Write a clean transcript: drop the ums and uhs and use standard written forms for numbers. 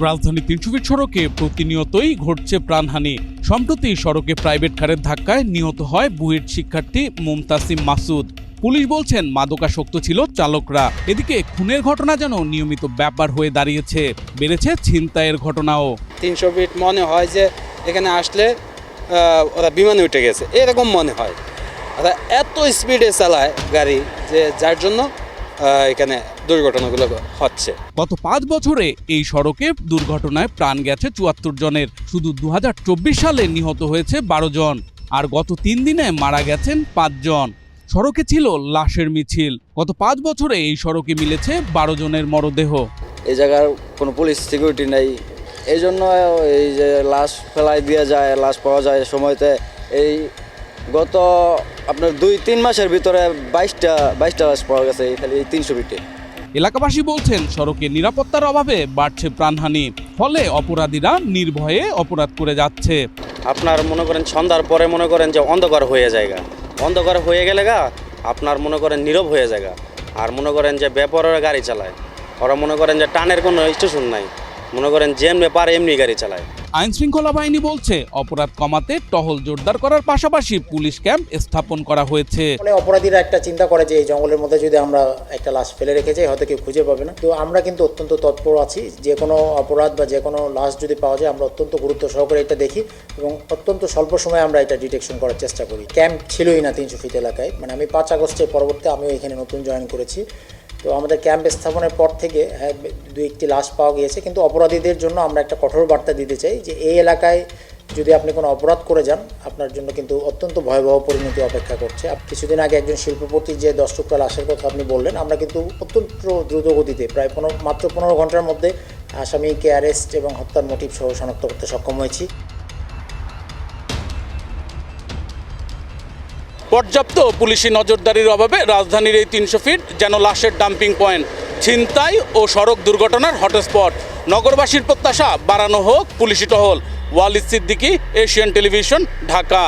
রাজধানী ৩০০ ফিট সড়কে প্রতিনিয়তই ঘটছে প্রাণহানি। সম্প্রতি সড়কে প্রাইভেট কারের ধাক্কায় নিহত হয় বুয়েট শিক্ষার্থী মুমতাসিম মাসুদ। পুলিশ বলছেন মাদকাসক্ত ছিল চালকরা। এদিকে খুনের ঘটনা যেন নিয়মিত ব্যাপার হয়ে দাঁড়িয়েছে, বেড়েছে ছিনতাইয়ের ঘটনাও। ৩০০ ফিট মনে হয় যে এখানে আসলে ওরা বিমানে উঠে গেছে, এরকম মনে হয়। ওরা এত স্পিডে চালায় গাড়ি যে যার জন্য এখানে দুর্ঘটনাগুলো হচ্ছে। গত ৫ বছরে এই সড়কে দুর্ঘটনায় প্রাণ গেছে ৭৪ জনের। শুধু ২০২৪ সালে নিহত হয়েছে ১২ জন, আর গত ৩ দিনে মারা গেছেন ৫ জন। সড়কে ছিল লাশের মিছিল। গত ৫ বছরে এই সড়কে মিলেছে ১২ জনের মরদেহ। এই জায়গার কোনো পুলিশ সিকিউরিটি নেই, এই জন্য এই যে লাশ ফেলাই দিয়ে যায়, লাশ পাওয়া যায় সময়তে। এই গত আপনার ২-৩ মাসের ভিতরে ২২টা লাশ পাওয়া গেছে খালি এই ৩০০ ফিটে। এলাকাবাসী বলছেন সড়কে নিরাপত্তার অভাবে বাড়ছে প্রাণহানি, ফলে অপরাধীরা নির্ভয়ে অপরাধ করে যাচ্ছে। আপনার মনে করেন সন্ধ্যার পরে মনে করেন যে অন্ধকার হয়ে যায়, অন্ধকার হয়ে গেলে আপনার মনে করেন নীরব হয়ে যায়। আর মনে করেন যে বেপরোয়া গাড়ি চালায়, ওরা মনে করেন যে টানের কোনো স্টেশন নাই, মনে করেন যেমনি পারে এমনি গাড়ি চালায়। আইন শৃঙ্খলা বাহিনী বলছে অপরাধ কমাতে টহল জোরদার করার পাশাপাশি পুলিশ ক্যাম্প স্থাপন করা হয়েছে। অপরাধীরা একটা চিন্তা করে যে এই জঙ্গলের মধ্যে যদি আমরা একটা লাশ ফেলে রেখে যাই হয়তো কেউ খুঁজে পাবে না। তো আমরা কিন্তু অত্যন্ত তৎপর আছি, যে কোনো অপরাধ বা যে কোনো লাশ যদি পাওয়া যায় আমরা অত্যন্ত গুরুত্ব সহকারে এটা দেখি এবং অত্যন্ত স্বল্প সময়ে আমরা এটা ডিটেকশন করার চেষ্টা করি। ক্যাম্প ছিলই না ৩০০ ফিট এলাকায়, মানে আমি ৫ আগস্টের পরবর্তী আমিও এখানে নতুন জয়েন করেছি। তো আমাদের ক্যাম্প স্থাপনের পর থেকে হ্যাঁ ২-১টি লাশ পাওয়া গিয়েছে, কিন্তু অপরাধীদের জন্য আমরা একটা কঠোর বার্তা দিতে চাই যে এই এলাকায় যদি আপনি কোনো অপরাধ করে যান আপনার জন্য কিন্তু অত্যন্ত ভয়াবহ পরিণতি অপেক্ষা করছে। কিছুদিন আগে একজন শিল্পপতির যে ১০ টুকরা লাশের কথা আপনি বললেন, আমরা কিন্তু অত্যন্ত দ্রুত গতিতে প্রায় মাত্র ১৫ ঘন্টার মধ্যে আসামিকে অ্যারেস্ট এবং হত্যার মোটিভ সহ শনাক্ত করতে সক্ষম হয়েছি। পর্যাপ্ত পুলিশি নজরদারির অভাবে রাজধানীর এই ৩০০ ফিট যেন লাশের ডাম্পিং পয়েন্ট, ছিনতাই ও সড়ক দুর্ঘটনার হটস্পট। নগরবাসীর প্রত্যাশা বাড়ানো হোক পুলিশি টহল। Walid Siddiqui, Asian television, Dhaka.